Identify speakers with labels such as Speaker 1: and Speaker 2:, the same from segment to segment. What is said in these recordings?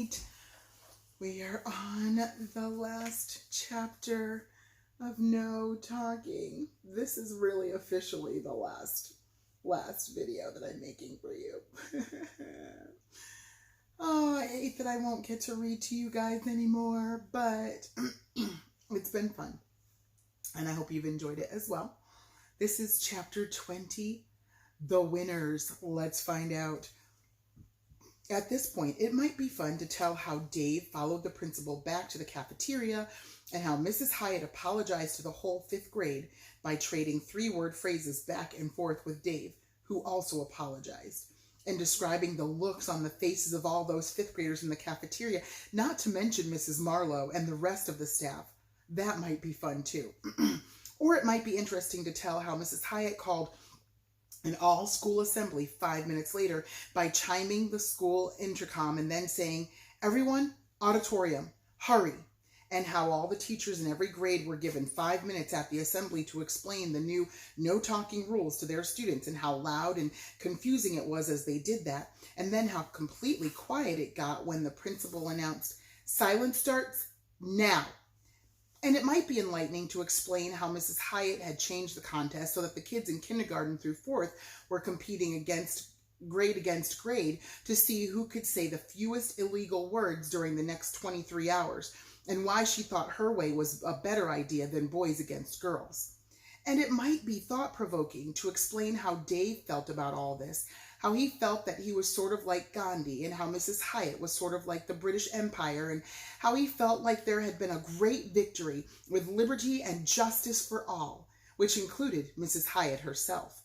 Speaker 1: right. We are on the last chapter of No Talking. This is really officially the last video that I'm making for you. Oh, I hate that I won't get to read to you guys anymore, but it's been fun. And I hope you've enjoyed it as well. This is chapter 20, The Winners. Let's find out. At this point, it might be fun to tell how Dave followed the principal back to the cafeteria and how Mrs. Hyatt apologized to the whole 5th grade by trading 3-word phrases back and forth with Dave, who also apologized, and describing the looks on the faces of all those 5th graders in the cafeteria, not to mention Mrs. Marlowe and the rest of the staff. That might be fun too. Or it might be interesting to tell how Mrs. Hyatt called an all-school assembly 5 minutes later by chiming the school intercom and then saying, "Everyone, auditorium, hurry," and how all the teachers in every grade were given 5 minutes at the assembly to explain the new no-talking rules to their students and how loud and confusing it was as they did that, and then how completely quiet it got when the principal announced, "Silence starts now." And it might be enlightening to explain how Mrs. Hyatt had changed the contest so that the kids in kindergarten through 4th were competing against grade to see who could say the fewest illegal words during the next 23 hours, and why she thought her way was a better idea than boys against girls. And it might be thought-provoking to explain how Dave felt about all this, how he felt that he was sort of like Gandhi, and how Mrs. Hyatt was sort of like the British Empire, and how he felt like there had been a great victory with liberty and justice for all, which included Mrs. Hyatt herself.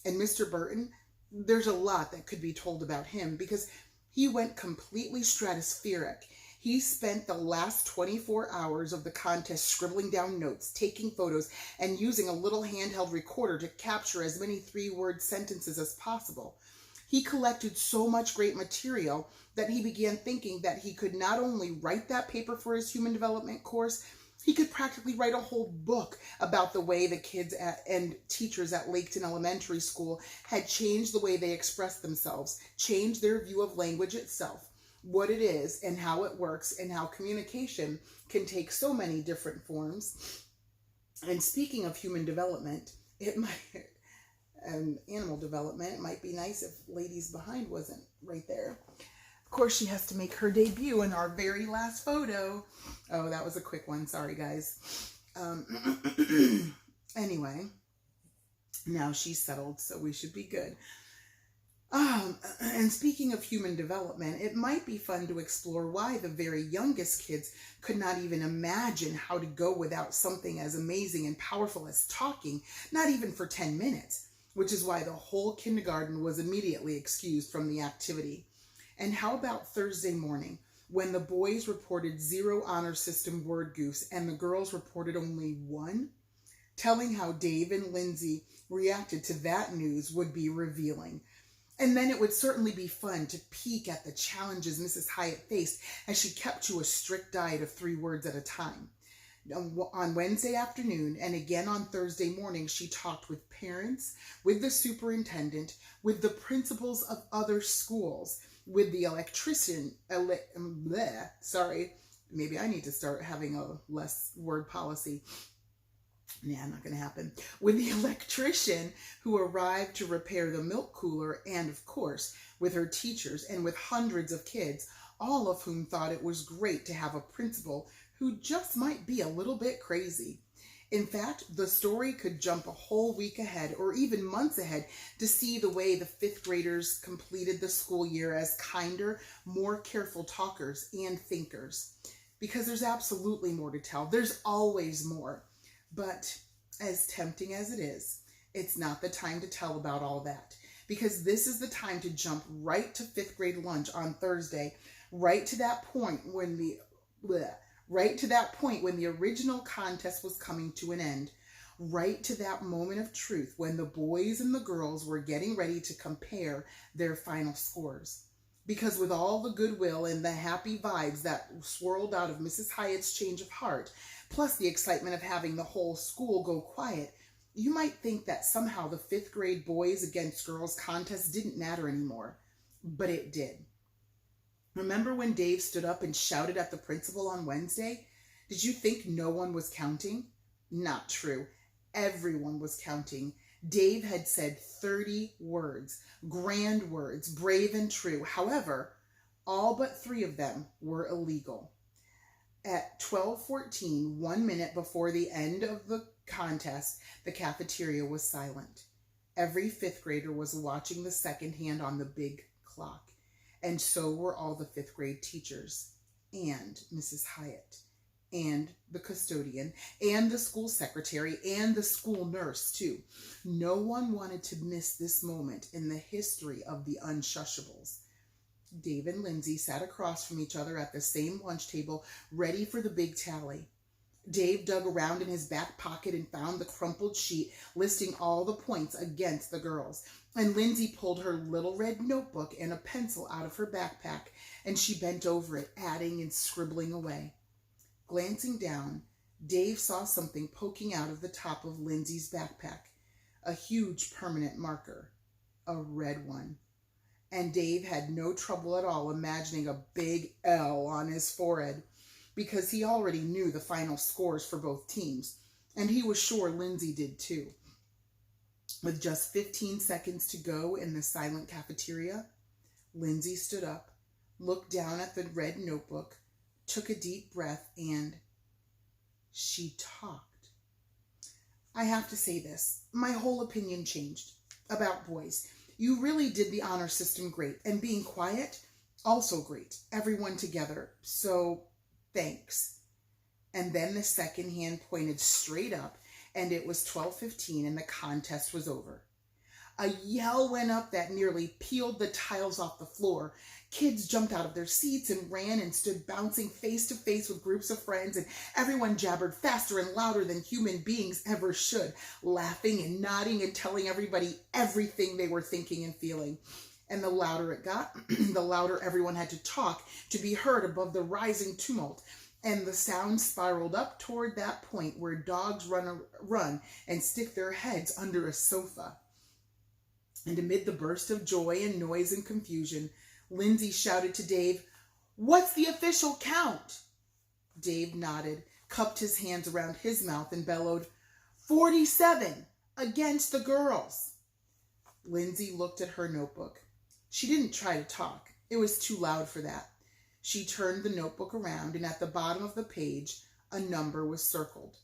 Speaker 1: And Mr. Burton, there's a lot that could be told about him because he went completely stratospheric. He spent the last 24 hours of the contest scribbling down notes, taking photos, and using a little handheld recorder to capture as many 3-word sentences as possible. He collected so much great material that he began thinking that he could not only write that paper for his human development course, he could practically write a whole book about the way the kids and teachers at Laketon Elementary School had changed the way they expressed themselves, changed their view of language itself, what it is and how it works, and how communication can take so many different forms. And speaking of human development, animal development, it might be nice if Ladies Behind wasn't right there. Of course, she has to make her debut in our very last photo. Oh, that was a quick one. Sorry, guys. Anyway, now she's settled, so we should be good. And speaking of human development, it might be fun to explore why the very youngest kids could not even imagine how to go without something as amazing and powerful as talking, not even for 10 minutes, which is why the whole kindergarten was immediately excused from the activity. And how about Thursday morning, when the boys reported 0 honor system word goose and the girls reported only 1? Telling how Dave and Lindsay reacted to that news would be revealing. And then it would certainly be fun to peek at the challenges Mrs. Hyatt faced as she kept to a strict diet of 3 words at a time. On Wednesday afternoon and again on Thursday morning, she talked with parents, with the superintendent, with the principals of other schools, with the electrician, maybe I need to start having a less word policy. Yeah, not going to happen. With the electrician who arrived to repair the milk cooler, and of course, with her teachers and with hundreds of kids, all of whom thought it was great to have a principal who just might be a little bit crazy. In fact, the story could jump a whole week ahead or even months ahead to see the way the 5th graders completed the school year as kinder, more careful talkers and thinkers. Because there's absolutely more to tell. There's always more. But as tempting as it is, it's not the time to tell about all that, because this is the time to jump right to 5th grade lunch on Thursday, right to that point when the original contest was coming to an end, right to that moment of truth when the boys and the girls were getting ready to compare their final scores. Because with all the goodwill and the happy vibes that swirled out of Mrs. Hyatt's change of heart, plus the excitement of having the whole school go quiet, you might think that somehow the 5th grade boys against girls contest didn't matter anymore. But it did. Remember when Dave stood up and shouted at the principal on Wednesday? Did you think no one was counting? Not true. Everyone was counting. Dave had said 30 words, grand words, brave and true. However, all but 3 of them were illegal. At 12:14, 1 minute before the end of the contest, the cafeteria was silent. Every 5th grader was watching the second hand on the big clock, and so were all the 5th grade teachers, and Mrs. Hyatt, and the custodian, and the school secretary, and the school nurse, too. No one wanted to miss this moment in the history of the Unshushables. Dave and Lindsay sat across from each other at the same lunch table, ready for the big tally. Dave dug around in his back pocket and found the crumpled sheet listing all the points against the girls. And Lindsay pulled her little red notebook and a pencil out of her backpack, and she bent over it, adding and scribbling away. Glancing down, Dave saw something poking out of the top of Lindsay's backpack, a huge permanent marker, a red one. And Dave had no trouble at all imagining a big L on his forehead, because he already knew the final scores for both teams, and he was sure Lindsay did too. With just 15 seconds to go in the silent cafeteria, Lindsay stood up, looked down at the red notebook, took a deep breath, and she talked. I have to say this, my whole opinion changed about boys. You really did the honor system great, and being quiet, also great. Everyone together, so thanks. And then the second hand pointed straight up, and it was 12:15, and the contest was over. A yell went up that nearly peeled the tiles off the floor. Kids jumped out of their seats and ran and stood bouncing face to face with groups of friends, and everyone jabbered faster and louder than human beings ever should, laughing and nodding and telling everybody everything they were thinking and feeling. And the louder it got, the louder everyone had to talk to be heard above the rising tumult. And the sound spiraled up toward that point where dogs run and stick their heads under a sofa. And amid the burst of joy and noise and confusion, Lindsay shouted to Dave, "What's the official count?" Dave nodded, cupped his hands around his mouth, and bellowed, 47 against the girls. Lindsay looked at her notebook. She didn't try to talk. It was too loud for that. She turned the notebook around, and at the bottom of the page, a number was circled.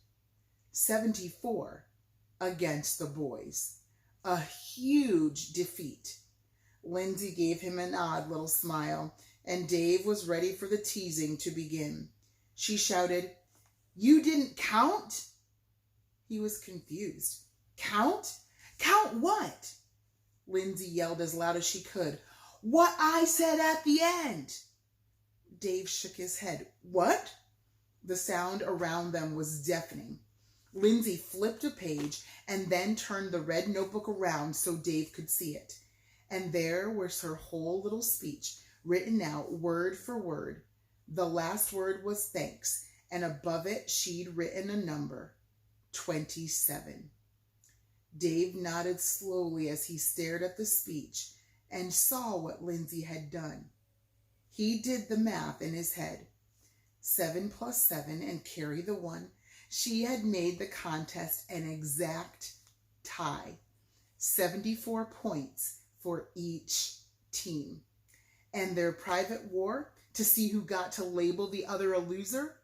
Speaker 1: 74 against the boys. A huge defeat. Lindsay gave him an odd little smile, and Dave was ready for the teasing to begin. She shouted, "You didn't count?" He was confused. "Count? Count what?" Lindsay yelled as loud as she could. "What I said at the end." Dave shook his head. "What?" The sound around them was deafening. Lindsay flipped a page and then turned the red notebook around so Dave could see it. And there was her whole little speech, written out word for word. The last word was thanks, and above it she'd written a number, 27. Dave nodded slowly as he stared at the speech and saw what Lindsay had done. He did the math in his head. 7 plus 7 and carry the 1. She had made the contest an exact tie. 74 points for each team. And their private war to see who got to label the other a loser?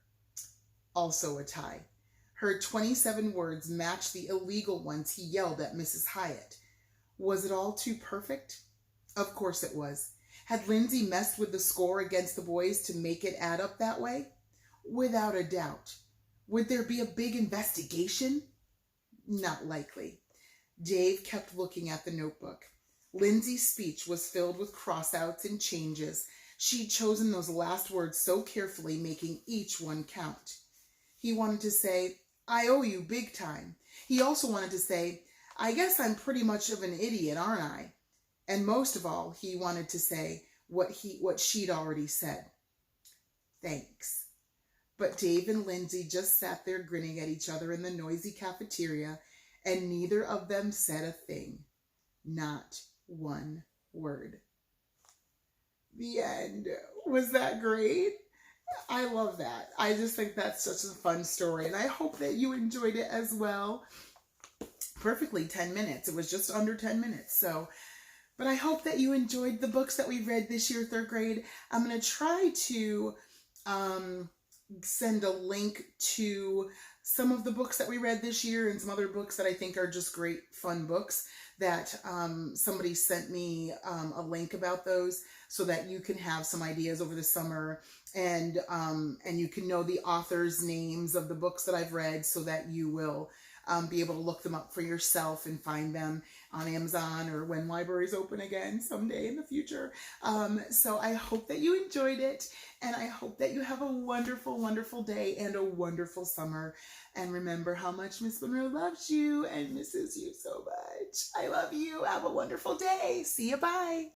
Speaker 1: Also a tie. Her 27 words matched the illegal ones he yelled at Mrs. Hyatt. Was it all too perfect? Of course it was. Had Lindsay messed with the score against the boys to make it add up that way? Without a doubt. Would there be a big investigation? Not likely. Dave kept looking at the notebook. Lindsay's speech was filled with cross-outs and changes. She'd chosen those last words so carefully, making each one count. He wanted to say, "I owe you big time." He also wanted to say, "I guess I'm pretty much of an idiot, aren't I?" And most of all, he wanted to say what she'd already said. Thanks. But Dave and Lindsay just sat there grinning at each other in the noisy cafeteria, and neither of them said a thing. Not one word. The end. Was that great? I love that. I just think that's such a fun story, and I hope that you enjoyed it as well. Perfectly 10 minutes. It was just under 10 minutes. So, but I hope that you enjoyed the books that we read this year, third grade. I'm going to try to send a link to some of the books that we read this year and some other books that I think are just great, fun books that somebody sent me a link about those so that you can have some ideas over the summer, and you can know the authors' names of the books that I've read so that you will be able to look them up for yourself and find them on Amazon or when libraries open again someday in the future. So I hope that you enjoyed it, and I hope that you have a wonderful, wonderful day and a wonderful summer. And remember how much Miss Monroe loves you and misses you so much. I love you. Have a wonderful day. See you. Bye.